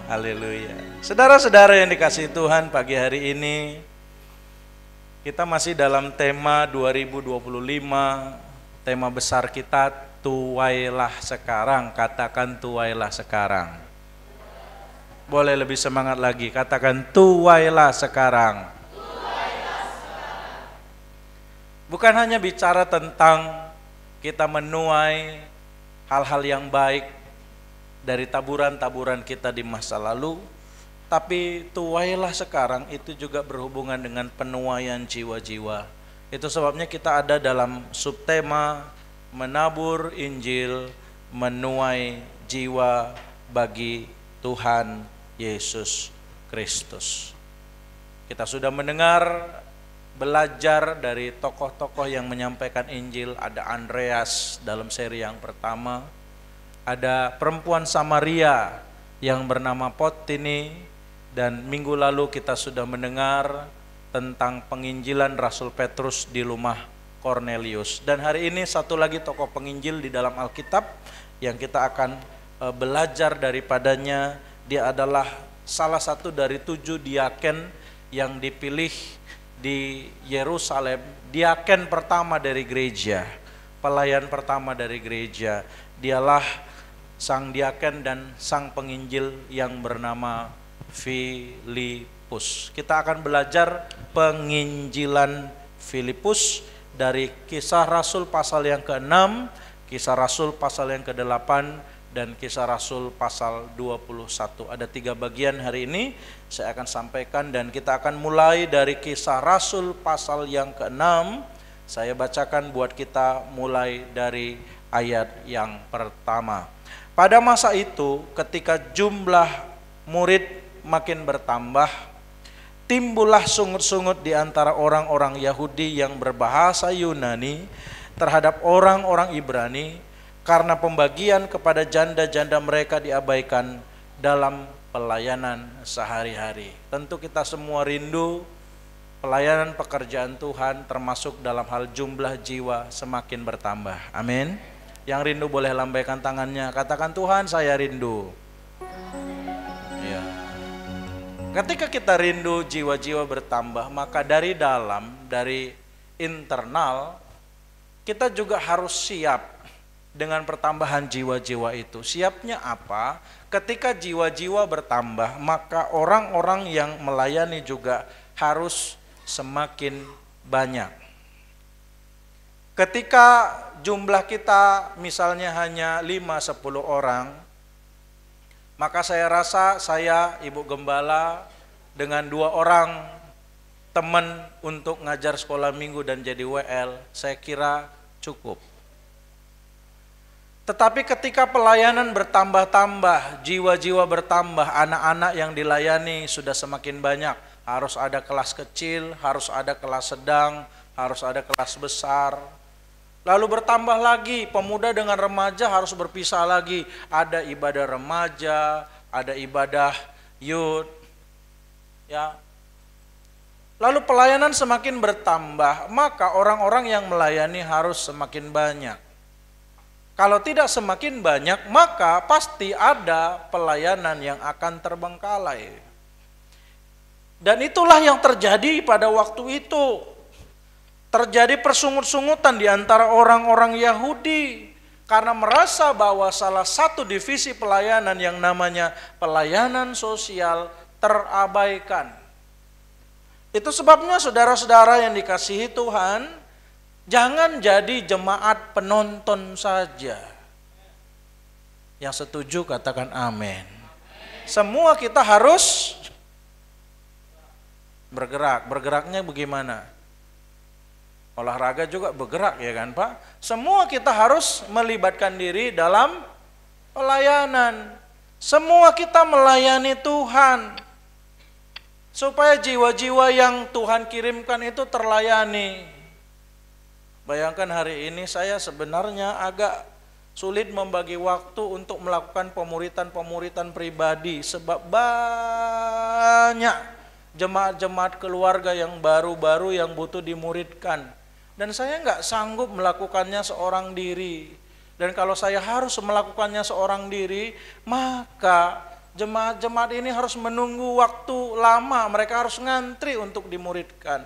Haleluya. Saudara-saudara yang dikasihi Tuhan, pagi hari ini kita masih dalam tema 2025. Tema besar kita tuailah sekarang. Katakan tuailah sekarang. Boleh lebih semangat lagi, katakan tuailah sekarang. Bukan hanya bicara tentang kita menuai hal-hal yang baik dari taburan-taburan kita di masa lalu, tapi tuailah sekarang itu juga berhubungan dengan penuaian jiwa-jiwa. Itu sebabnya kita ada dalam subtema menabur Injil, menuai jiwa bagi Tuhan Yesus Kristus. Kita sudah mendengar, belajar dari tokoh-tokoh yang menyampaikan Injil. Ada Andreas dalam seri yang pertama, ada perempuan Samaria yang bernama Potini, dan minggu lalu kita sudah mendengar tentang penginjilan Rasul Petrus di rumah Cornelius. Dan hari ini satu lagi tokoh penginjil di dalam Alkitab yang kita akan belajar daripadanya. Dia adalah salah satu dari 7 diaken yang dipilih di Yerusalem, diaken pertama dari gereja, pelayan pertama dari gereja. Dialah sang diaken dan sang penginjil yang bernama Filipus. Kita akan belajar penginjilan Filipus dari Kisah Rasul pasal yang ke-6, Kisah Rasul pasal yang ke-8, dan Kisah Rasul pasal 21. Ada 3 bagian hari ini saya akan sampaikan, dan kita akan mulai dari Kisah Rasul pasal yang ke-6. Saya bacakan buat kita mulai dari ayat yang pertama. Pada masa itu, ketika jumlah murid makin bertambah, timbullah sungut-sungut di antara orang-orang Yahudi yang berbahasa Yunani terhadap orang-orang Ibrani, karena pembagian kepada janda-janda mereka diabaikan dalam pelayanan sehari-hari. Tentu kita semua rindu pelayanan pekerjaan Tuhan, termasuk dalam hal jumlah jiwa semakin bertambah. Amin. Yang rindu boleh lambaikan tangannya, katakan Tuhan saya rindu. Ya. Ketika kita rindu jiwa-jiwa bertambah, maka dari dalam, dari internal, kita juga harus siap dengan pertambahan jiwa-jiwa itu. Siapnya apa? Ketika jiwa-jiwa bertambah, maka orang-orang yang melayani juga harus semakin banyak. Ketika jumlah kita misalnya hanya 5-10 orang, maka saya rasa saya, Ibu Gembala, dengan 2 orang teman untuk ngajar sekolah minggu dan jadi WL, saya kira cukup. Tetapi ketika pelayanan bertambah-tambah, jiwa-jiwa bertambah, anak-anak yang dilayani sudah semakin banyak. Harus ada kelas kecil, harus ada kelas sedang, harus ada kelas besar. Lalu bertambah lagi, pemuda dengan remaja harus berpisah lagi. Ada ibadah remaja, ada ibadah youth. Ya. Lalu pelayanan semakin bertambah, maka orang-orang yang melayani harus semakin banyak. Kalau tidak semakin banyak, maka pasti ada pelayanan yang akan terbengkalai. Dan itulah yang terjadi pada waktu itu. Terjadi persungut-sungutan di antara orang-orang Yahudi karena merasa bahwa salah satu divisi pelayanan yang namanya pelayanan sosial terabaikan. Itu sebabnya saudara-saudara yang dikasihi Tuhan, jangan jadi jemaat penonton saja. Yang setuju katakan amin. Semua kita harus bergerak. Bergeraknya bagaimana? Olahraga juga bergerak ya kan Pak? Semua kita harus melibatkan diri dalam pelayanan. Semua kita melayani Tuhan. Supaya jiwa-jiwa yang Tuhan kirimkan itu terlayani. Bayangkan hari ini saya sebenarnya agak sulit membagi waktu untuk melakukan pemuritan pribadi. Sebab banyak jemaat-jemaat keluarga yang baru-baru yang butuh dimuridkan. Dan saya nggak sanggup melakukannya seorang diri. Dan kalau saya harus melakukannya seorang diri, maka Jemaat-jemaat ini harus menunggu waktu lama, mereka harus ngantri untuk dimuridkan.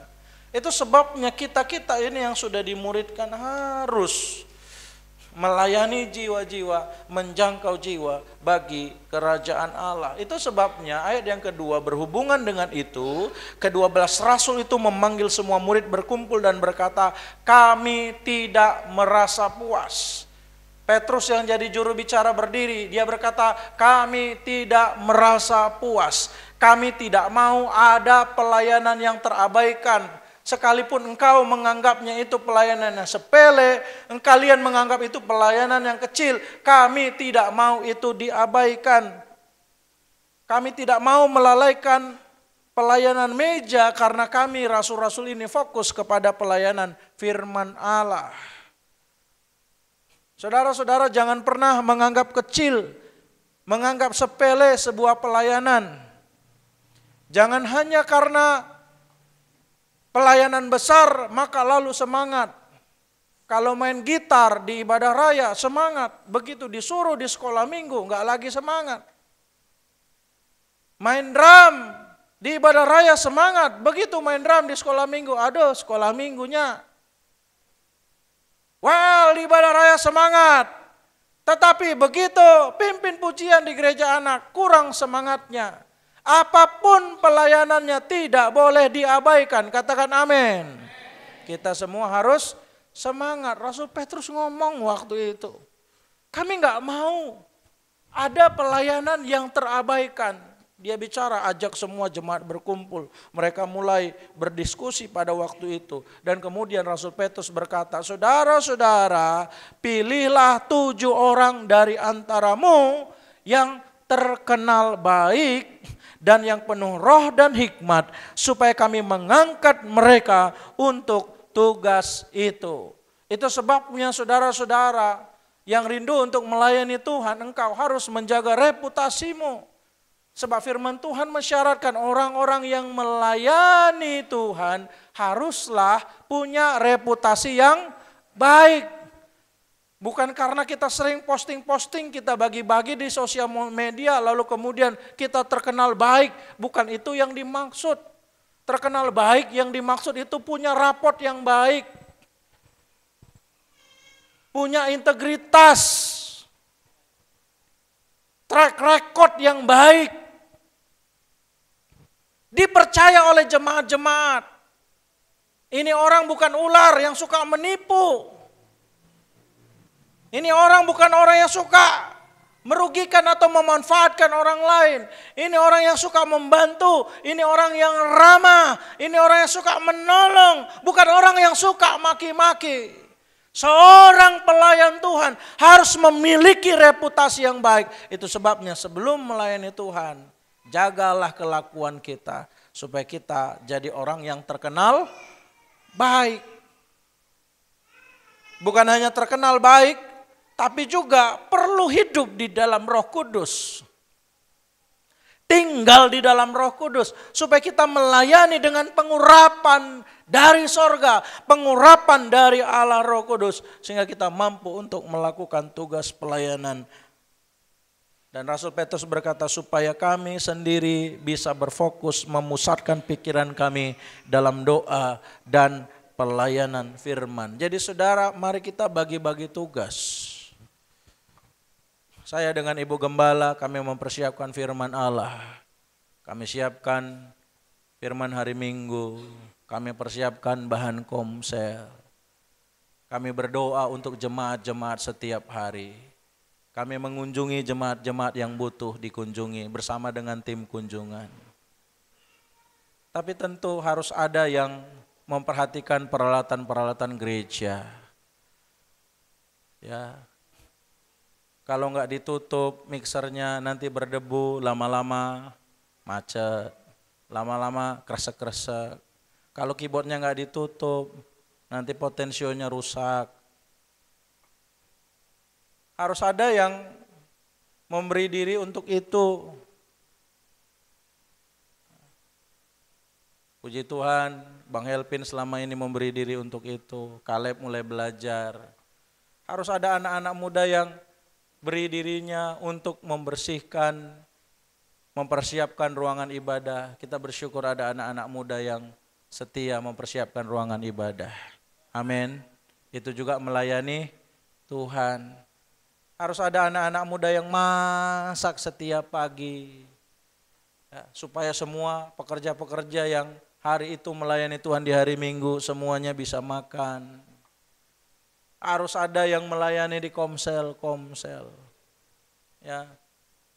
Itu sebabnya kita-kita ini yang sudah dimuridkan harus melayani jiwa-jiwa, menjangkau jiwa bagi kerajaan Allah. Itu sebabnya ayat yang kedua berhubungan dengan itu, ke-12 rasul itu memanggil semua murid berkumpul dan berkata, kami tidak merasa puas. Petrus yang jadi juru bicara berdiri, dia berkata, kami tidak merasa puas. Kami tidak mau ada pelayanan yang terabaikan. Sekalipun engkau menganggapnya itu pelayanan yang sepele, kalian menganggap itu pelayanan yang kecil, kami tidak mau itu diabaikan. Kami tidak mau melalaikan pelayanan meja karena kami rasul-rasul ini fokus kepada pelayanan firman Allah. Saudara-saudara, jangan pernah menganggap kecil, menganggap sepele sebuah pelayanan. Jangan hanya karena pelayanan besar maka lalu semangat. Kalau main gitar di ibadah raya semangat, begitu disuruh di sekolah minggu enggak lagi semangat. Main drum di ibadah raya semangat, begitu main drum di sekolah minggu, aduh sekolah minggunya. Well, di ibadah raya semangat. Tetapi begitu pimpin pujian di gereja anak, kurang semangatnya. Apapun pelayanannya tidak boleh diabaikan. Katakan amin. Kita semua harus semangat. Rasul Petrus ngomong waktu itu, kami nggak mau ada pelayanan yang terabaikan. Dia bicara, ajak semua jemaat berkumpul. Mereka mulai berdiskusi pada waktu itu. Dan kemudian Rasul Petrus berkata, saudara-saudara, pilihlah 7 orang dari antaramu yang terkenal baik dan yang penuh roh dan hikmat, supaya kami mengangkat mereka untuk tugas itu. Itu sebabnya saudara-saudara yang rindu untuk melayani Tuhan, engkau harus menjaga reputasimu. Sebab firman Tuhan mensyaratkan orang-orang yang melayani Tuhan haruslah punya reputasi yang baik. Bukan karena kita sering posting-posting, kita bagi-bagi di sosial media, lalu kemudian kita terkenal baik. Bukan itu yang dimaksud. Terkenal baik yang dimaksud itu punya raport yang baik. Punya integritas. Track record yang baik. Dipercaya oleh jemaat-jemaat. Ini orang bukan ular yang suka menipu. Ini orang bukan orang yang suka merugikan atau memanfaatkan orang lain. Ini orang yang suka membantu. Ini orang yang ramah. Ini orang yang suka menolong. Bukan orang yang suka maki-maki. Seorang pelayan Tuhan harus memiliki reputasi yang baik. Itu sebabnya sebelum melayani Tuhan, jagalah kelakuan kita supaya kita jadi orang yang terkenal baik. Bukan hanya terkenal baik, tapi juga perlu hidup di dalam Roh Kudus. Tinggal di dalam Roh Kudus supaya kita melayani dengan pengurapan dari sorga, pengurapan dari Allah Roh Kudus, sehingga kita mampu untuk melakukan tugas pelayanan. Dan Rasul Petrus berkata, supaya kami sendiri bisa berfokus memusatkan pikiran kami dalam doa dan pelayanan firman. Jadi saudara, mari kita bagi-bagi tugas. Saya dengan Ibu Gembala, kami mempersiapkan firman Allah. Kami siapkan firman hari Minggu. Kami persiapkan bahan komsel. Kami berdoa untuk jemaat-jemaat setiap hari. Kami mengunjungi jemaat-jemaat yang butuh dikunjungi bersama dengan tim kunjungan. Tapi tentu harus ada yang memperhatikan peralatan-peralatan gereja. Ya. Kalau enggak ditutup mixernya nanti berdebu, lama-lama macet, lama-lama kresek-kresek. Kalau keyboardnya enggak ditutup, nanti potensionya rusak. Harus ada yang memberi diri untuk itu. Puji Tuhan, Bang Helpin selama ini memberi diri untuk itu. Kaleb mulai belajar. Harus ada anak-anak muda yang beri dirinya untuk membersihkan mempersiapkan ruangan ibadah. Kita bersyukur ada anak-anak muda yang setia mempersiapkan ruangan ibadah. Amin. Itu juga melayani Tuhan. Harus ada anak-anak muda yang masak setiap pagi. Ya, supaya semua pekerja-pekerja yang hari itu melayani Tuhan di hari Minggu semuanya bisa makan. Harus ada yang melayani di komsel. Ya.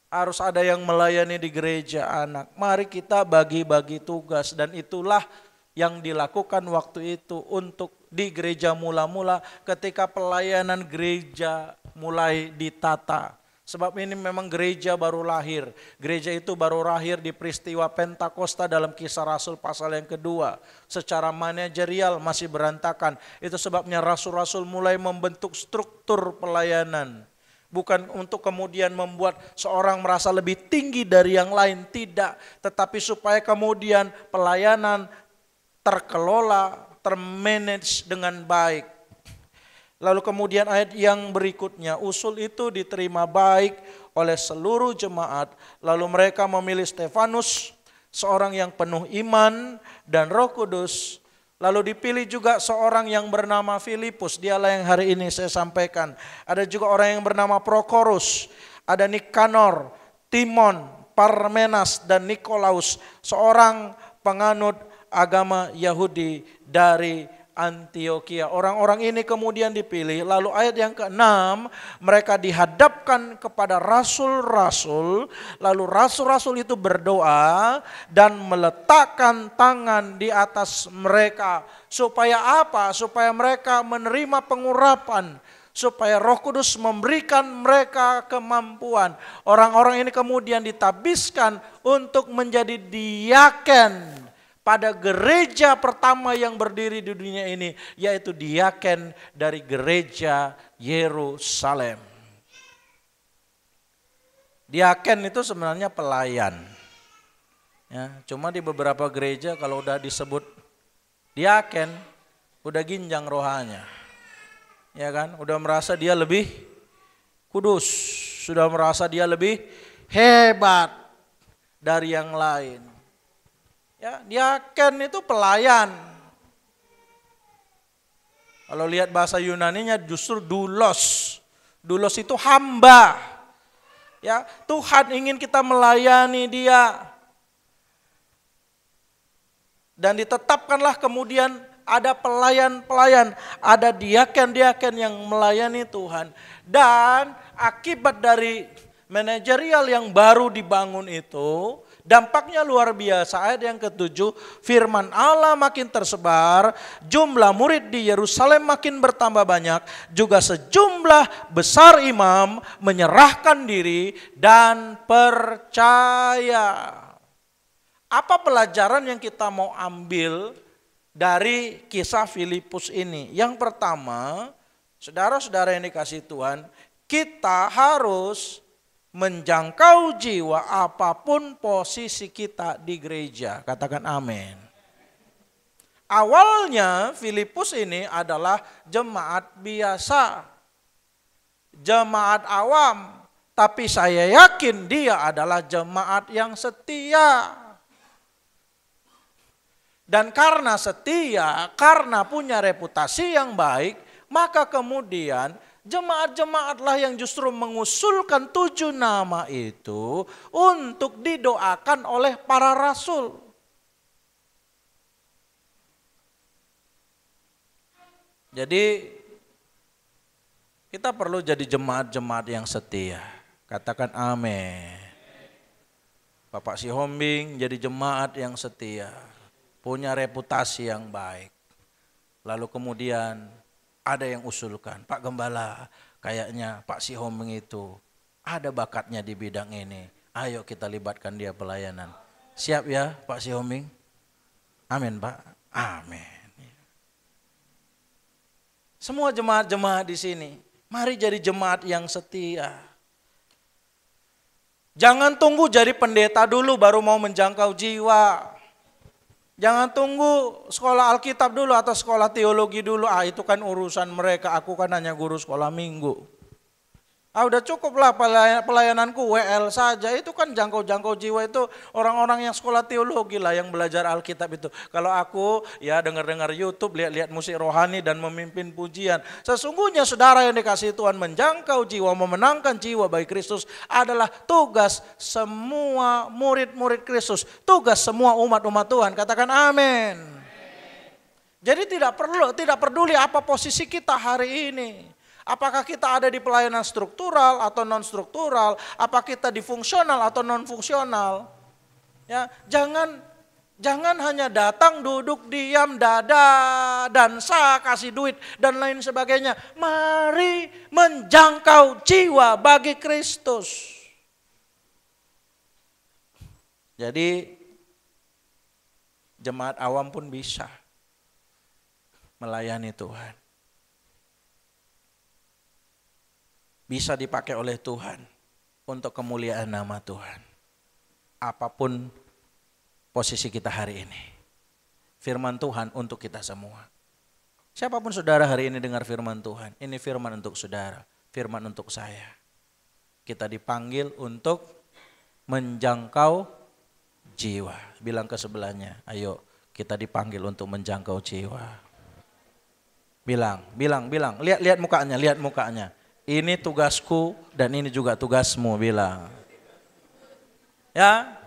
Harus ada yang melayani di gereja anak. Mari kita bagi-bagi tugas dan itulah yang dilakukan waktu itu untuk di gereja mula-mula ketika pelayanan gereja mulai ditata. Sebab ini memang gereja baru lahir. Gereja itu baru lahir di peristiwa Pentakosta dalam Kisah Rasul pasal yang kedua. Secara manajerial masih berantakan. Itu sebabnya rasul-rasul mulai membentuk struktur pelayanan. Bukan untuk kemudian membuat seorang merasa lebih tinggi dari yang lain, tidak. Tetapi supaya kemudian pelayanan terkelola, termanage dengan baik. Lalu kemudian ayat yang berikutnya, usul itu diterima baik oleh seluruh jemaat. Lalu mereka memilih Stefanus, seorang yang penuh iman dan Roh Kudus. Lalu dipilih juga seorang yang bernama Filipus, dialah yang hari ini saya sampaikan. Ada juga orang yang bernama Prokorus, ada Nikanor, Timon, Parmenas dan Nikolaus, seorang penganut agama Yahudi dari Antioquia. Orang-orang ini kemudian dipilih. Lalu ayat yang ke-6, mereka dihadapkan kepada rasul-rasul. Lalu rasul-rasul itu berdoa dan meletakkan tangan di atas mereka. Supaya apa? Supaya mereka menerima pengurapan. Supaya Roh Kudus memberikan mereka kemampuan. Orang-orang ini kemudian ditabiskan untuk menjadi diaken pada gereja pertama yang berdiri di dunia ini, yaitu diaken dari gereja Yerusalem. Diaken itu sebenarnya pelayan. Ya, cuma di beberapa gereja kalau udah disebut diaken, udah ginjang rohanya. Ya kan, udah merasa dia lebih kudus, sudah merasa dia lebih hebat dari yang lain. Ya, diaken itu pelayan. Kalau lihat bahasa Yunaninya justru doulos. Doulos itu hamba. Ya, Tuhan ingin kita melayani Dia. Dan ditetapkanlah kemudian ada pelayan-pelayan, ada diaken-diaken yang melayani Tuhan. Dan akibat dari manajerial yang baru dibangun itu, dampaknya luar biasa. Ayat yang ke-7, firman Allah makin tersebar, jumlah murid di Yerusalem makin bertambah banyak, juga sejumlah besar imam menyerahkan diri dan percaya. Apa pelajaran yang kita mau ambil dari kisah Filipus ini? Yang pertama, saudara-saudara yang dikasihi Tuhan, kita harus menjangkau jiwa apapun posisi kita di gereja. Katakan amin. Awalnya Filipus ini adalah jemaat biasa. Jemaat awam. Tapi saya yakin dia adalah jemaat yang setia. Dan karena setia, karena punya reputasi yang baik, maka kemudian jemaat-jemaatlah yang justru mengusulkan 7 nama itu untuk didoakan oleh para rasul. Jadi kita perlu jadi jemaat-jemaat yang setia. Katakan amin. Bapak Sihombing jadi jemaat yang setia. Punya reputasi yang baik. Lalu kemudian ada yang usulkan, Pak Gembala, kayaknya Pak Sihombing itu ada bakatnya di bidang ini. Ayo kita libatkan dia pelayanan. Siap ya Pak Sihombing? Amin Pak. Amin. Semua jemaat-jemaat di sini, mari jadi jemaat yang setia. Jangan tunggu jadi pendeta dulu baru mau menjangkau jiwa. Jangan tunggu sekolah Alkitab dulu atau sekolah teologi dulu. Itu kan urusan mereka, aku kan hanya guru sekolah minggu. Udah cukup lah pelayananku WL saja. Itu kan jangkau-jangkau jiwa itu orang-orang yang sekolah teologi lah yang belajar Alkitab itu. Kalau aku ya dengar-dengar YouTube, lihat-lihat musik rohani dan memimpin pujian. Sesungguhnya saudara yang dikasihi Tuhan, menjangkau jiwa, memenangkan jiwa bagi Kristus adalah tugas semua murid-murid Kristus. Tugas semua umat-umat Tuhan. Katakan amin. Jadi tidak peduli apa posisi kita hari ini. Apakah kita ada di pelayanan struktural atau non struktural, apa kita di fungsional atau non fungsional. Ya, jangan hanya datang, duduk, diam, dada, dansa, kasih duit dan lain sebagainya. Mari menjangkau jiwa bagi Kristus. Jadi jemaat awam pun bisa melayani Tuhan. Bisa dipakai oleh Tuhan untuk kemuliaan nama Tuhan. Apapun posisi kita hari ini. Firman Tuhan untuk kita semua. Siapapun saudara hari ini dengar firman Tuhan. Ini firman untuk saudara. Firman untuk saya. Kita dipanggil untuk menjangkau jiwa. Bilang ke sebelahnya, ayo kita dipanggil untuk menjangkau jiwa. Bilang. Lihat mukanya. Ini tugasku dan ini juga tugasmu, bilang. Ya,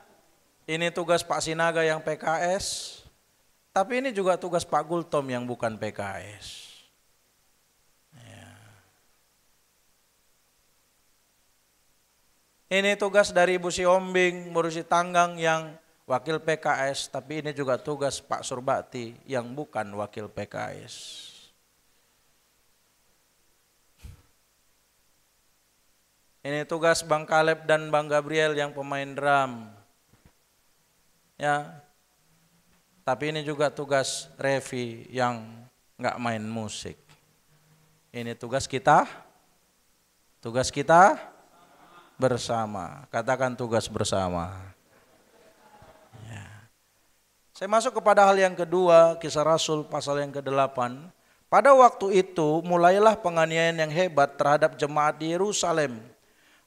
ini tugas Pak Sinaga yang PKS, tapi ini juga tugas Pak Gultom yang bukan PKS. Ya. Ini tugas dari Ibu Siombing, ngurusi Tanggang yang wakil PKS, tapi ini juga tugas Pak Surbakti yang bukan wakil PKS. Ini tugas Bang Kaleb dan Bang Gabriel yang pemain drum. Ya. Tapi ini juga tugas Revi yang enggak main musik. Ini tugas kita. Tugas kita bersama. Katakan tugas bersama. Ya. Saya masuk kepada hal yang kedua, Kisah Rasul pasal yang ke-8. Pada waktu itu mulailah penganiayaan yang hebat terhadap jemaat di Yerusalem.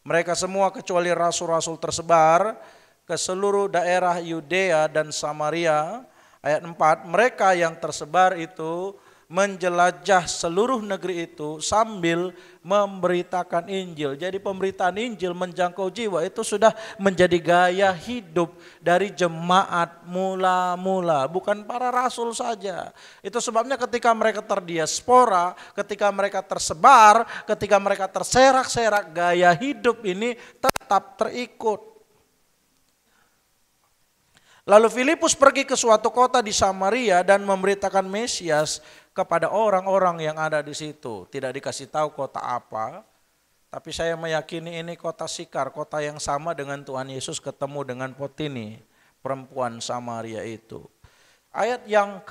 Mereka semua kecuali rasul-rasul tersebar ke seluruh daerah Yudea dan Samaria. Ayat 4, mereka yang tersebar itu menjelajah seluruh negeri itu sambil memberitakan Injil. Jadi pemberitaan Injil menjangkau jiwa itu sudah menjadi gaya hidup dari jemaat mula-mula, bukan para rasul saja. Itu sebabnya ketika mereka terdiaspora, ketika mereka tersebar, ketika mereka terserak-serak, gaya hidup ini tetap terikut. Lalu Filipus pergi ke suatu kota di Samaria dan memberitakan Mesias kepada orang-orang yang ada di situ. Tidak dikasih tahu kota apa, tapi saya meyakini ini kota Sikar, kota yang sama dengan Tuhan Yesus ketemu dengan Potini, perempuan Samaria itu. Ayat yang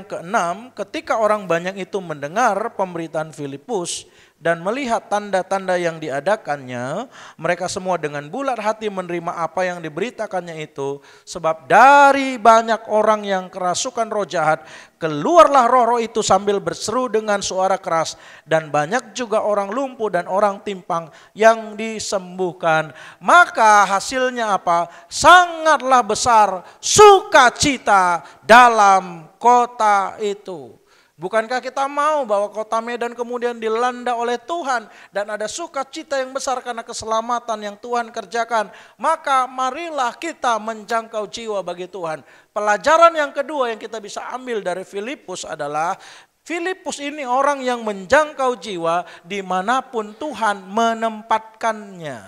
ke-6, ketika orang banyak itu mendengar pemberitaan Filipus dan melihat tanda-tanda yang diadakannya, mereka semua dengan bulat hati menerima apa yang diberitakannya itu, sebab dari banyak orang yang kerasukan roh jahat, keluarlah roh-roh itu sambil berseru dengan suara keras, dan banyak juga orang lumpuh dan orang timpang yang disembuhkan. Maka hasilnya apa? Sangatlah besar sukacita dalam kota itu. Bukankah kita mau bahwa kota Medan kemudian dilanda oleh Tuhan dan ada sukacita yang besar karena keselamatan yang Tuhan kerjakan? Maka marilah kita menjangkau jiwa bagi Tuhan. Pelajaran yang kedua yang kita bisa ambil dari Filipus adalah Filipus ini orang yang menjangkau jiwa dimanapun Tuhan menempatkannya.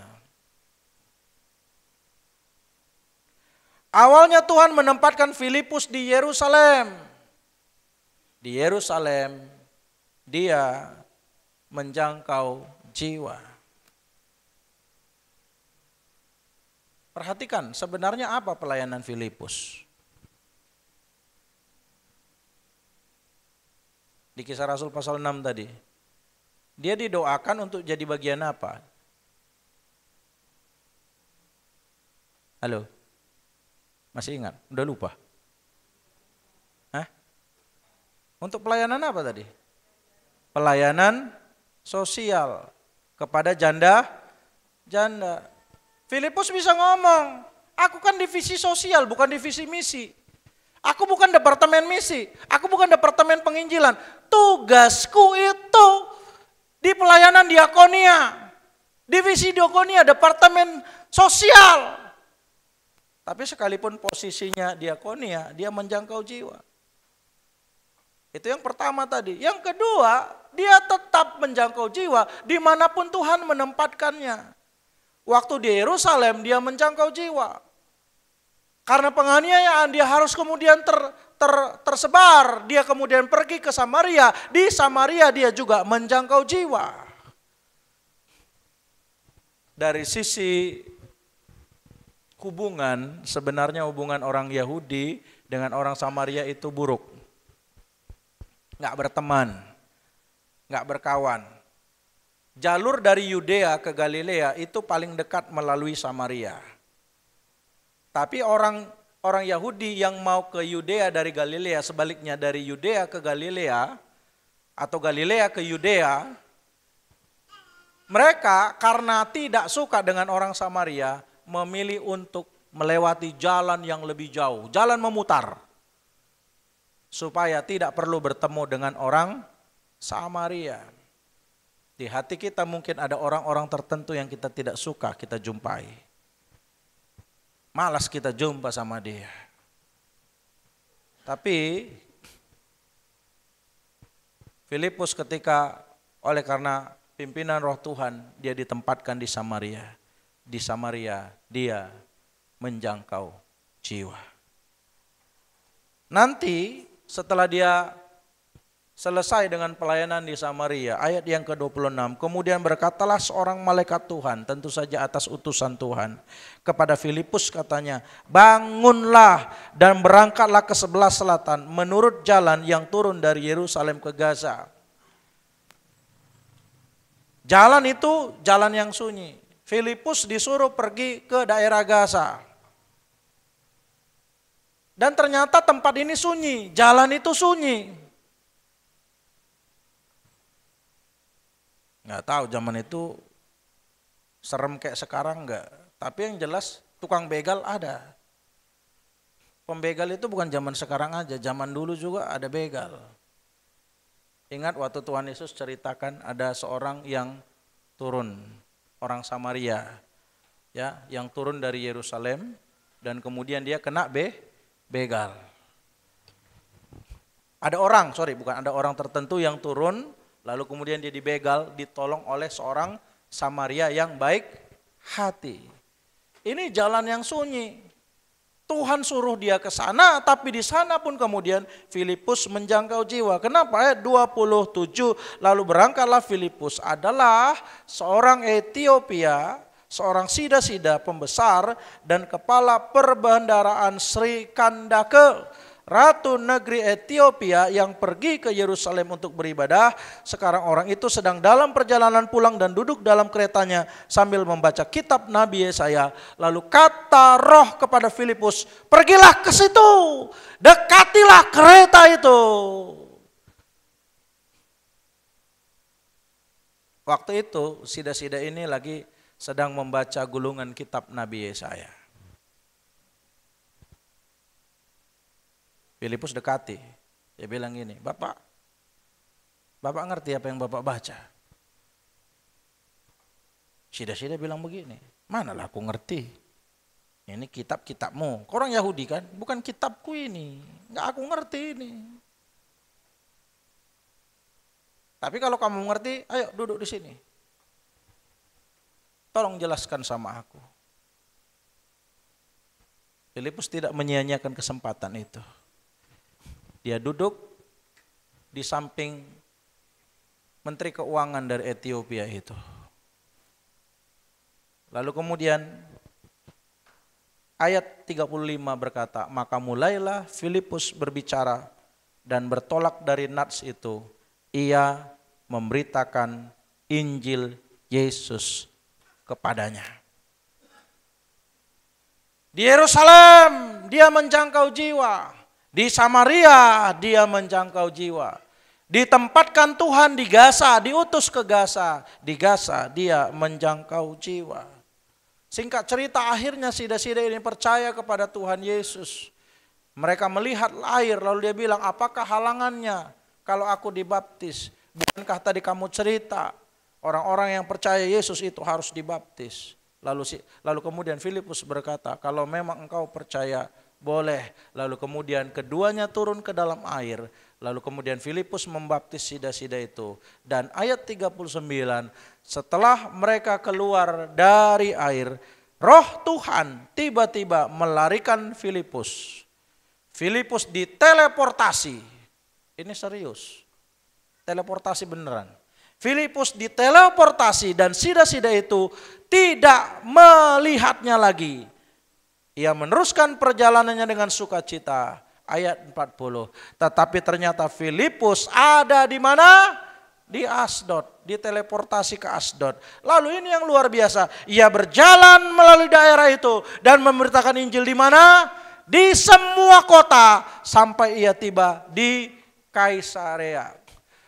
Awalnya Tuhan menempatkan Filipus di Yerusalem. Di Yerusalem dia menjangkau jiwa. Perhatikan sebenarnya apa pelayanan Filipus. Di Kisah Rasul pasal 6 tadi. Dia didoakan untuk jadi bagian apa? Halo? Masih ingat? Udah lupa? Hah? Untuk pelayanan apa tadi? pelayanan sosial kepada janda. Filipus bisa ngomong, aku kan divisi sosial, bukan divisi misi. Aku bukan departemen misi, aku bukan departemen penginjilan. Tugasku itu di pelayanan diakonia, divisi diakonia, departemen sosial. Tapi sekalipun posisinya diakonia, dia menjangkau jiwa. Itu yang pertama tadi. Yang kedua, dia tetap menjangkau jiwa dimanapun Tuhan menempatkannya. Waktu di Yerusalem dia menjangkau jiwa. Karena penganiayaan dia harus kemudian tersebar. Dia kemudian pergi ke Samaria. Di Samaria dia juga menjangkau jiwa. Dari sisi hubungan, sebenarnya hubungan orang Yahudi dengan orang Samaria itu buruk. Nggak berteman, nggak berkawan. Jalur dari Yudea ke Galilea itu paling dekat melalui Samaria. Tapi orang Yahudi yang mau ke Yudea dari Galilea, sebaliknya dari Yudea ke Galilea atau Galilea ke Yudea, mereka karena tidak suka dengan orang Samaria memilih untuk melewati jalan yang lebih jauh, jalan memutar, supaya tidak perlu bertemu dengan orang Samaria. Di hati kita mungkin ada orang-orang tertentu yang kita tidak suka kita jumpai. Malas kita jumpa sama dia. Tapi Filipus ketika oleh karena pimpinan Roh Tuhan dia ditempatkan di Samaria. Di Samaria dia menjangkau jiwa. Nanti setelah dia selesai dengan pelayanan di Samaria, ayat yang ke-26, kemudian berkatalah seorang malaikat Tuhan, tentu saja atas utusan Tuhan, kepada Filipus katanya, bangunlah dan berangkatlah ke sebelah selatan menurut jalan yang turun dari Yerusalem ke Gaza. Jalan itu jalan yang sunyi. Filipus disuruh pergi ke daerah Gaza. Dan ternyata tempat ini sunyi, jalan itu sunyi. Nggak tahu zaman itu serem kayak sekarang enggak. Tapi yang jelas tukang begal ada. Pembegal itu bukan zaman sekarang aja, zaman dulu juga ada begal. Ingat waktu Tuhan Yesus ceritakan ada seorang yang turun, orang Samaria, ya, yang turun dari Yerusalem dan kemudian dia kena begal. Ada orang tertentu yang turun, lalu kemudian dia dibegal, ditolong oleh seorang Samaria yang baik hati. Ini jalan yang sunyi. Tuhan suruh dia ke sana, tapi di sana pun kemudian Filipus menjangkau jiwa. Kenapa? Ayat 27, lalu berangkatlah Filipus adalah seorang Etiopia, seorang sida-sida pembesar dan kepala perbendaharaan Sri Kandake, ratu negeri Etiopia yang pergi ke Yerusalem untuk beribadah. Sekarang orang itu sedang dalam perjalanan pulang dan duduk dalam keretanya sambil membaca kitab Nabi Yesaya. Lalu kata Roh kepada Filipus, pergilah ke situ, dekatilah kereta itu. Waktu itu sida-sida ini lagi sedang membaca gulungan kitab Nabi Yesaya. Filipus dekati, dia bilang gini, Bapak ngerti apa yang Bapak baca? Sida-sida bilang begini, manalah aku ngerti, ini kitabmu, kau orang Yahudi kan, bukan kitabku ini, nggak aku ngerti ini. Tapi kalau kamu ngerti, ayo duduk di sini, tolong jelaskan sama aku. Filipus tidak menyia-nyiakan kesempatan itu. Dia duduk di samping Menteri Keuangan dari Ethiopia itu. Lalu kemudian ayat 35 berkata, maka mulailah Filipus berbicara dan bertolak dari nats itu. Ia memberitakan Injil Yesus kepadanya. Di Yerusalem dia menjangkau jiwa. Di Samaria dia menjangkau jiwa. Ditempatkan Tuhan di Gaza, diutus ke Gaza. Di Gaza dia menjangkau jiwa. Singkat cerita, akhirnya sida-sida ini percaya kepada Tuhan Yesus. Mereka melihat air, lalu dia bilang, apakah halangannya kalau aku dibaptis? Bukankah tadi kamu cerita orang-orang yang percaya Yesus itu harus dibaptis? Lalu kemudian Filipus berkata, kalau memang engkau percaya, boleh. Lalu kemudian keduanya turun ke dalam air. Lalu kemudian Filipus membaptis sida-sida itu. Dan ayat 39, setelah mereka keluar dari air, Roh Tuhan tiba-tiba melarikan Filipus. Filipus diteleportasi. Ini serius. Teleportasi beneran. Filipus diteleportasi dan sida-sida itu tidak melihatnya lagi. Ia meneruskan perjalanannya dengan sukacita. Ayat 40. Tetapi ternyata Filipus ada di mana? Di Asdod, diteleportasi ke Asdod. Lalu ini yang luar biasa, ia berjalan melalui daerah itu dan memberitakan Injil di mana? Di semua kota sampai ia tiba di Kaisarea.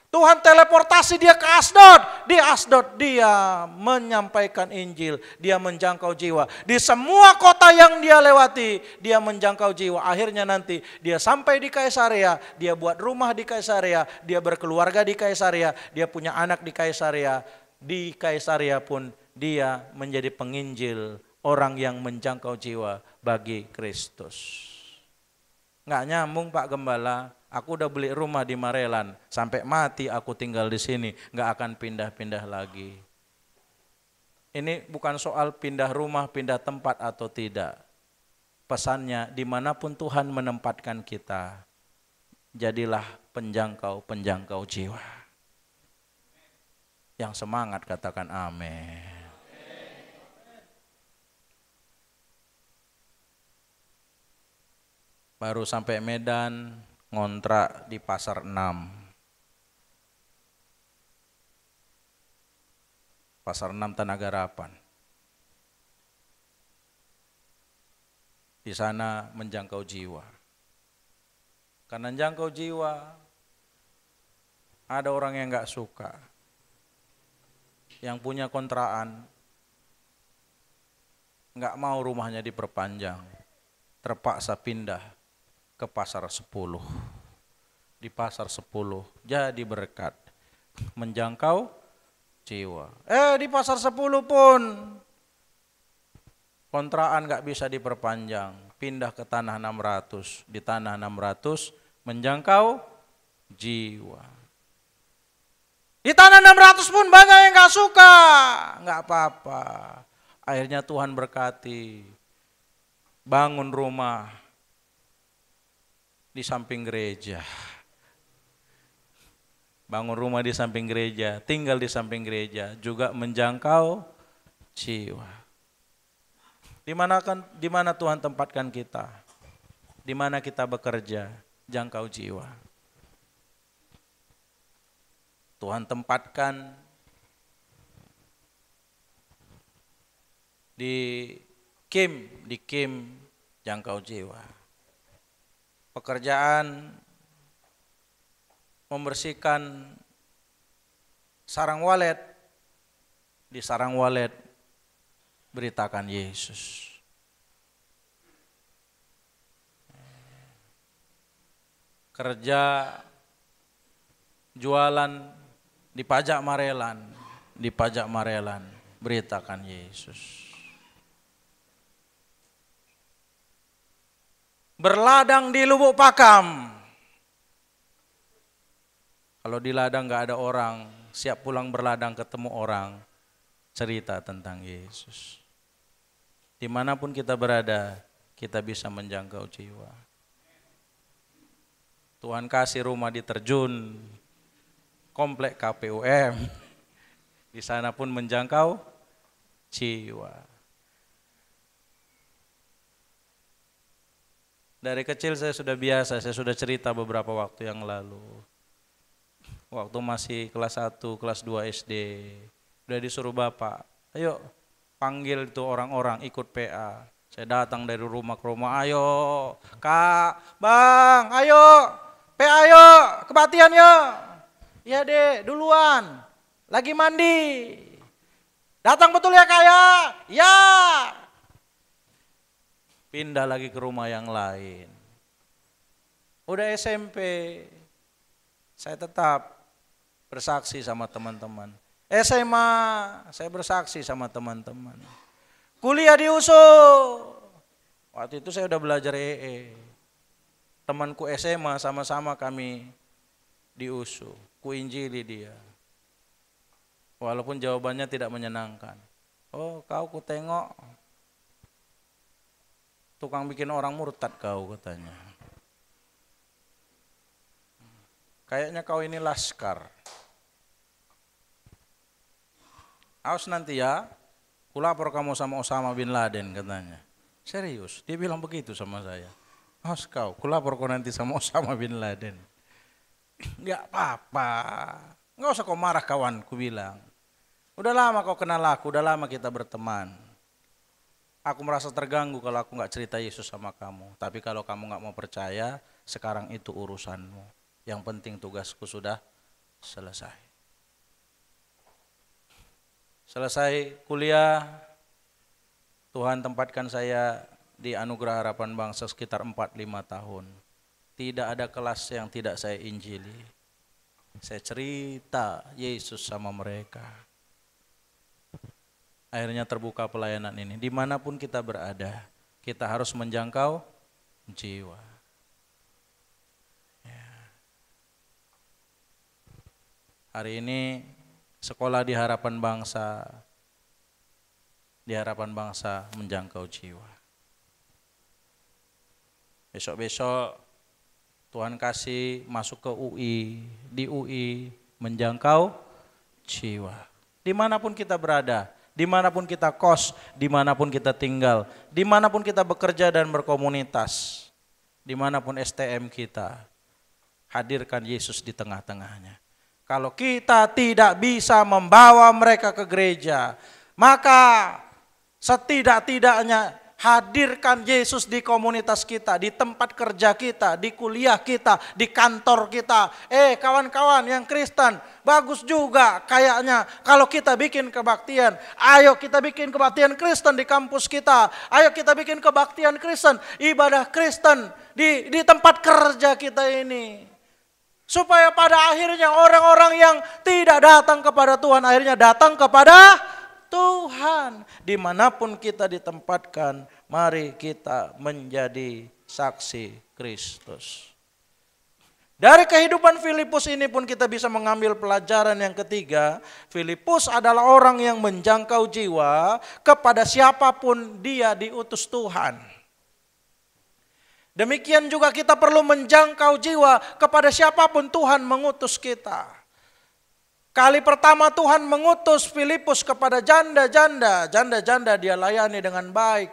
Tuhan teleportasi dia ke Asdod. Di Asdod dia menyampaikan Injil, dia menjangkau jiwa. Di semua kota yang dia lewati, dia menjangkau jiwa. Akhirnya nanti dia sampai di Kaisarea, dia buat rumah di Kaisarea, dia berkeluarga di Kaisarea, dia punya anak di Kaisarea. Di Kaisarea pun dia menjadi penginjil, orang yang menjangkau jiwa bagi Kristus. Nggak nyambung Pak Gembala. Aku udah beli rumah di Marelan, sampai mati aku tinggal di sini, nggak akan pindah-pindah lagi. Ini bukan soal pindah rumah, pindah tempat atau tidak. Pesannya, dimanapun Tuhan menempatkan kita, jadilah penjangkau jiwa. Yang semangat katakan amin. Baru sampai Medan, ngontrak di Pasar 6. Pasar 6 Tanah Garapan. Di sana menjangkau jiwa. Karena menjangkau jiwa, ada orang yang gak suka. Yang punya kontrakan, gak mau rumahnya diperpanjang. Terpaksa pindah ke Pasar 10. Di Pasar 10 jadi berkat, menjangkau jiwa. Di Pasar 10 pun kontrakan gak bisa diperpanjang, pindah ke Tanah 600. Di Tanah 600 menjangkau jiwa. Di Tanah 600 pun banyak yang gak suka, gak apa-apa. Akhirnya Tuhan berkati, bangun rumah di samping gereja. Bangun rumah di samping gereja, tinggal di samping gereja, juga menjangkau jiwa. Di mana Tuhan tempatkan kita? Di mana kita bekerja? Jangkau jiwa. Tuhan tempatkan di Kim jangkau jiwa. Pekerjaan membersihkan sarang walet, di sarang walet beritakan Yesus. Kerja jualan di pajak Marelan, beritakan Yesus. Berladang di Lubuk Pakam. Kalau di ladang gak ada orang, siap pulang berladang ketemu orang, cerita tentang Yesus. Dimanapun kita berada, kita bisa menjangkau jiwa. Tuhan kasih rumah di Terjun, komplek KPUM. Di sana pun menjangkau jiwa. Dari kecil saya sudah biasa, saya sudah cerita beberapa waktu yang lalu. Waktu masih kelas 1, kelas 2 SD, udah disuruh bapak, ayo panggil itu orang-orang ikut PA. Saya datang dari rumah ke rumah, ayo kak, bang, ayo PA, ayo kebaktian yuk. Iya dek, duluan. Lagi mandi. Datang betul ya kak ya? Ya. Pindah lagi ke rumah yang lain. Udah SMP, saya tetap bersaksi sama teman-teman. SMA, saya bersaksi sama teman-teman. Kuliah di USU. Waktu itu saya udah belajar EE. Temanku SMA sama-sama kami di USU. Kuinjili dia. Walaupun jawabannya tidak menyenangkan. Oh, kau ku tengok tukang bikin orang murtad kau, katanya. Kayaknya kau ini laskar. Awas nanti ya, kulapor kamu sama Osama bin Laden, katanya. Serius, dia bilang begitu sama saya. Awas kau, kulapor kau nanti sama Osama bin Laden. Enggak apa-apa, enggak usah kau marah kawan, ku bilang. Udah lama kau kenal aku, udah lama kita berteman. Aku merasa terganggu kalau aku enggak cerita Yesus sama kamu. Tapi kalau kamu enggak mau percaya, sekarang itu urusanmu. Yang penting tugasku sudah selesai. Selesai kuliah, Tuhan tempatkan saya di Anugerah Harapan Bangsa sekitar 4-5 tahun. Tidak ada kelas yang tidak saya injili. Saya cerita Yesus sama mereka. Akhirnya terbuka pelayanan ini. Dimanapun kita berada, kita harus menjangkau jiwa. Hari ini sekolah di Harapan Bangsa menjangkau jiwa. Besok-besok Tuhan kasih masuk ke UI, di UI menjangkau jiwa. Dimanapun kita berada, dimanapun kita kos, dimanapun kita tinggal, dimanapun kita bekerja dan berkomunitas, dimanapun STM kita, hadirkan Yesus di tengah-tengahnya. Kalau kita tidak bisa membawa mereka ke gereja, maka setidak-tidaknya hadirkan Yesus di komunitas kita, di tempat kerja kita, di kuliah kita, di kantor kita. Kawan-kawan yang Kristen, bagus juga kayaknya kalau kita bikin kebaktian. Ayo kita bikin kebaktian Kristen di kampus kita. Ayo kita bikin kebaktian Kristen, ibadah Kristen di tempat kerja kita ini. Supaya pada akhirnya orang-orang yang tidak datang kepada Tuhan akhirnya datang kepada Tuhan. Dimanapun kita ditempatkan, mari kita menjadi saksi Kristus. Dari kehidupan Filipus ini pun kita bisa mengambil pelajaran yang ketiga. Filipus adalah orang yang menjangkau jiwa kepada siapapun dia diutus Tuhan. Demikian juga kita perlu menjangkau jiwa kepada siapapun Tuhan mengutus kita. Kali pertama Tuhan mengutus Filipus kepada janda-janda. Janda-janda dia layani dengan baik.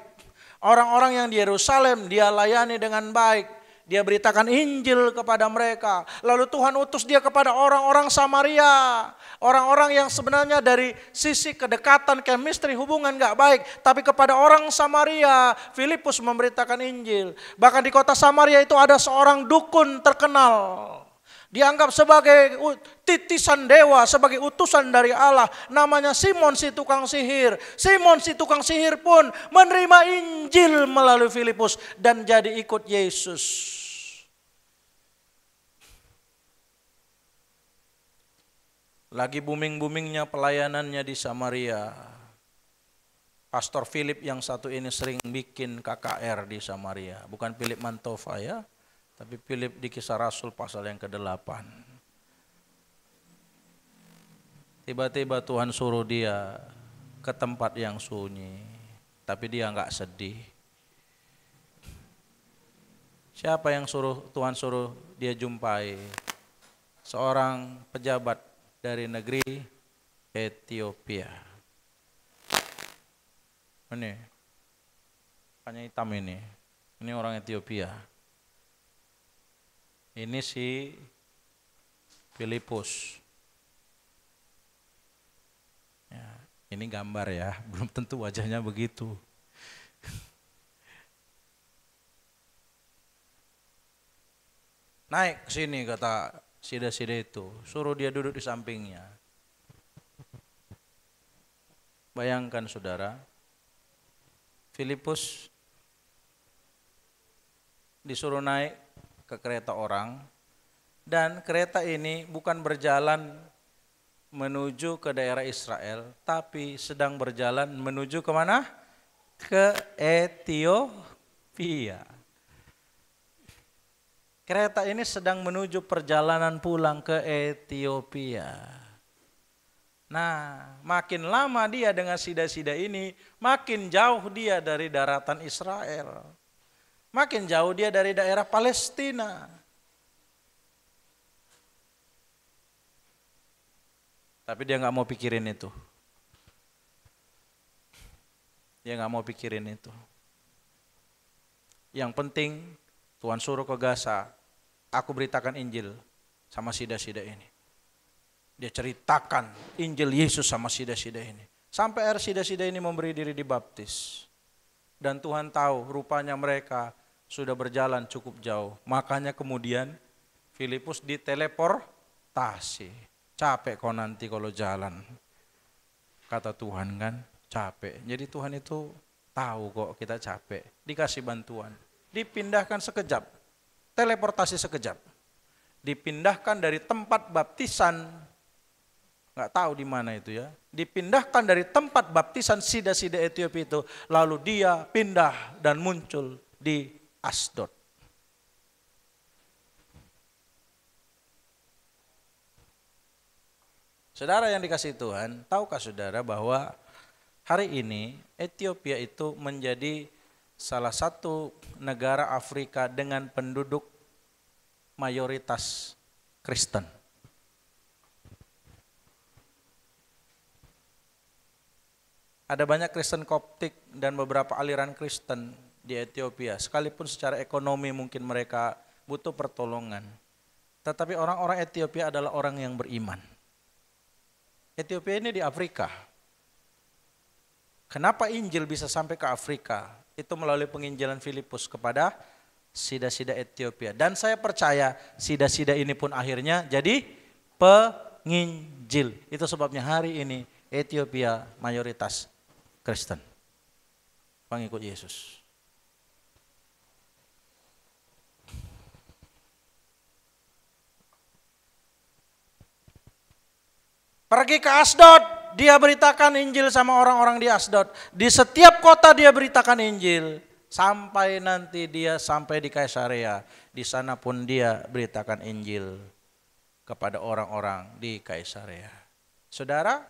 Orang-orang yang di Yerusalem dia layani dengan baik. Dia beritakan Injil kepada mereka. Lalu Tuhan utus dia kepada orang-orang Samaria. Orang-orang yang sebenarnya dari sisi kedekatan, chemistry, hubungan gak baik. Tapi kepada orang Samaria, Filipus memberitakan Injil. Bahkan di kota Samaria itu ada seorang dukun terkenal. Dianggap sebagai titisan dewa, sebagai utusan dari Allah. Namanya Simon si tukang sihir. Simon si tukang sihir pun menerima Injil melalui Filipus dan jadi ikut Yesus. Lagi booming-boomingnya pelayanannya di Samaria. Pastor Philip yang satu ini sering bikin KKR di Samaria. Bukan Philip Mantova ya, tapi Philip di Kisah Rasul pasal yang ke-8. Tiba-tiba Tuhan suruh dia ke tempat yang sunyi. Tapi dia enggak sedih. Siapa yang Tuhan suruh dia jumpai? Seorang pejabat dari negeri Ethiopia. Ini, hanya hitam ini. Ini orang Ethiopia. Ini si Filipus. Ya, ini gambar ya, belum tentu wajahnya begitu. Naik ke sini kata Sida-sida itu, suruh dia duduk di sampingnya. Bayangkan saudara, Filipus disuruh naik ke kereta orang, dan kereta ini bukan berjalan menuju ke daerah Israel, tapi sedang berjalan menuju kemana? Ke Ethiopia. Kereta ini sedang menuju perjalanan pulang ke Ethiopia. Nah, makin lama dia dengan sida-sida ini, makin jauh dia dari daratan Israel. Makin jauh dia dari daerah Palestina. Tapi dia nggak mau pikirin itu. Dia nggak mau pikirin itu. Yang penting Tuhan suruh ke Gaza, aku beritakan Injil sama sida-sida ini. Dia ceritakan Injil Yesus sama sida-sida ini. Sampai akhir sida-sida ini memberi diri dibaptis. Dan Tuhan tahu rupanya mereka sudah berjalan cukup jauh. Makanya kemudian Filipus diteleportasi. Capek kau nanti kalau jalan. Kata Tuhan kan, capek. Jadi Tuhan itu tahu kok kita capek. Dikasih bantuan. Dipindahkan sekejap, teleportasi sekejap, dipindahkan dari tempat baptisan, nggak tahu di mana itu ya, dipindahkan dari tempat baptisan sida-sida Ethiopia itu, lalu dia pindah dan muncul di Asdod. Saudara yang dikasihi Tuhan, tahukah saudara bahwa hari ini Ethiopia itu menjadi salah satu negara Afrika dengan penduduk mayoritas Kristen. Ada banyak Kristen Koptik dan beberapa aliran Kristen di Ethiopia. Sekalipun secara ekonomi mungkin mereka butuh pertolongan. Tetapi orang-orang Ethiopia adalah orang yang beriman. Ethiopia ini di Afrika. Kenapa Injil bisa sampai ke Afrika? Itu melalui penginjilan Filipus kepada sida-sida Ethiopia. Dan saya percaya sida-sida ini pun akhirnya jadi penginjil. Itu sebabnya hari ini Ethiopia mayoritas Kristen, pengikut Yesus. Pergi ke Asdod. Dia beritakan Injil sama orang-orang di Asdod. Di setiap kota dia beritakan Injil. Sampai nanti dia sampai di Kaisarea. Di sana pun dia beritakan Injil kepada orang-orang di Kaisarea. Saudara,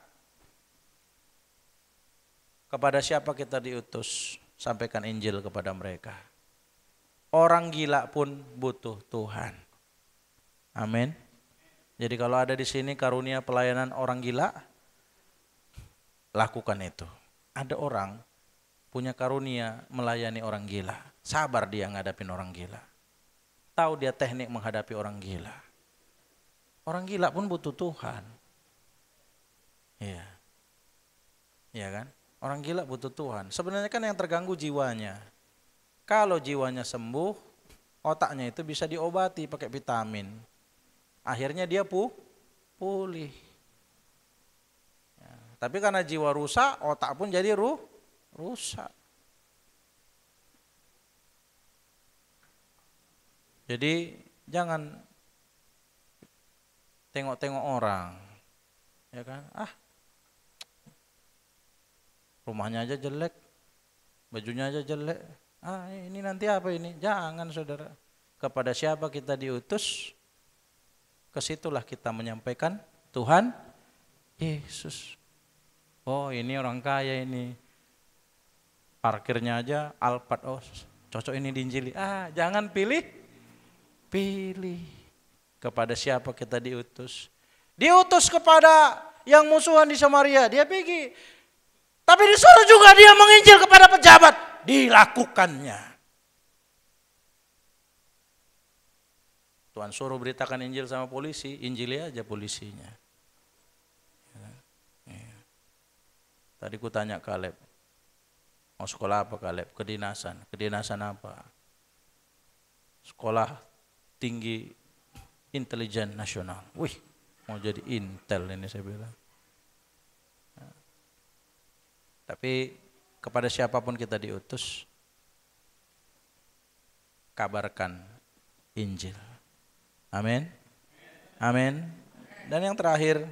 kepada siapa kita diutus? Sampaikan Injil kepada mereka. Orang gila pun butuh Tuhan. Amin. Jadi kalau ada di sini karunia pelayanan orang gila, lakukan itu. Ada orang punya karunia melayani orang gila. Sabar dia ngadapin orang gila. Tahu dia teknik menghadapi orang gila. Orang gila pun butuh Tuhan. Iya. Iya kan? Orang gila butuh Tuhan. Sebenarnya kan yang terganggu jiwanya. Kalau jiwanya sembuh, otaknya itu bisa diobati pakai vitamin. Akhirnya dia pulih. Tapi karena jiwa rusak, otak pun jadi rusak. Jadi jangan tengok-tengok orang, ya kan? Rumahnya aja jelek, bajunya aja jelek. Ini nanti apa ini? Jangan saudara. Kepada siapa kita diutus, kesitulah kita menyampaikan Tuhan Yesus. Oh ini orang kaya ini, parkirnya aja Alphard, oh cocok ini diinjili. Jangan pilih. Kepada siapa kita diutus? Diutus kepada yang musuhan di Samaria, dia pergi. Tapi disuruh juga dia menginjil kepada pejabat, dilakukannya. Tuhan suruh beritakan Injil sama polisi, injili aja polisinya. Tadi ku tanya Kaleb, mau sekolah apa Kaleb? Kedinasan apa? Sekolah tinggi intelijen nasional. Wih, mau jadi intel ini saya bilang. Tapi kepada siapapun kita diutus, kabarkan Injil. Amin. Amin. Dan yang terakhir,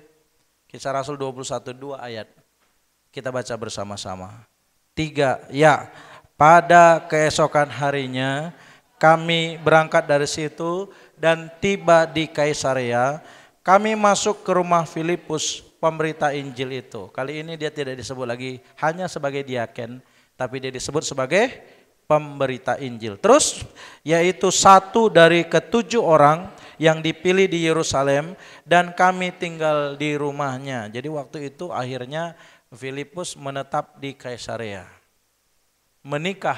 Kisah Rasul 21, 2 ayat. Kita baca bersama-sama. 3, ya, pada keesokan harinya kami berangkat dari situ dan tiba di Kaisarea. Kami masuk ke rumah Filipus, pemberita Injil itu. Kali ini dia tidak disebut lagi hanya sebagai diaken, tapi dia disebut sebagai pemberita Injil. Terus, yaitu satu dari ke-7 orang yang dipilih di Yerusalem, dan kami tinggal di rumahnya. Jadi waktu itu akhirnya Filipus menetap di Kaisarea, menikah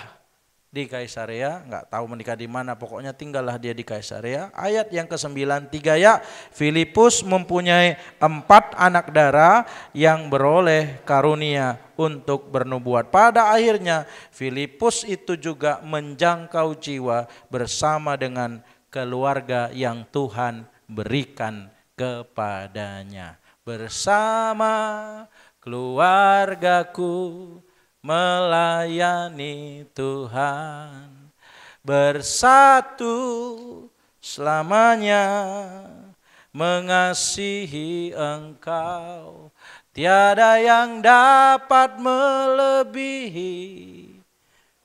di Kaisarea, nggak tahu menikah di mana, pokoknya tinggallah dia di Kaisarea. Ayat yang ke-9, 3, ya, Filipus mempunyai 4 anak darah yang beroleh karunia untuk bernubuat. Pada akhirnya Filipus itu juga menjangkau jiwa bersama dengan keluarga yang Tuhan berikan kepadanya. Bersama keluargaku melayani Tuhan, bersatu selamanya mengasihi Engkau. Tiada yang dapat melebihi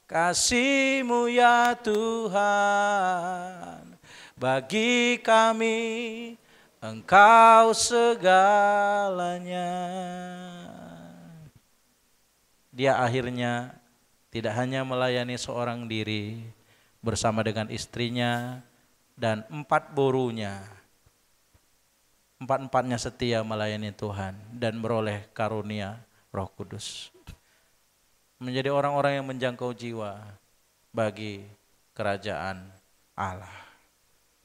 kasih-Mu ya Tuhan. Bagi kami Engkau segalanya. Dia akhirnya tidak hanya melayani seorang diri bersama dengan istrinya dan 4 borunya. 4-empatnya setia melayani Tuhan dan beroleh karunia Roh Kudus. Menjadi orang-orang yang menjangkau jiwa bagi kerajaan Allah.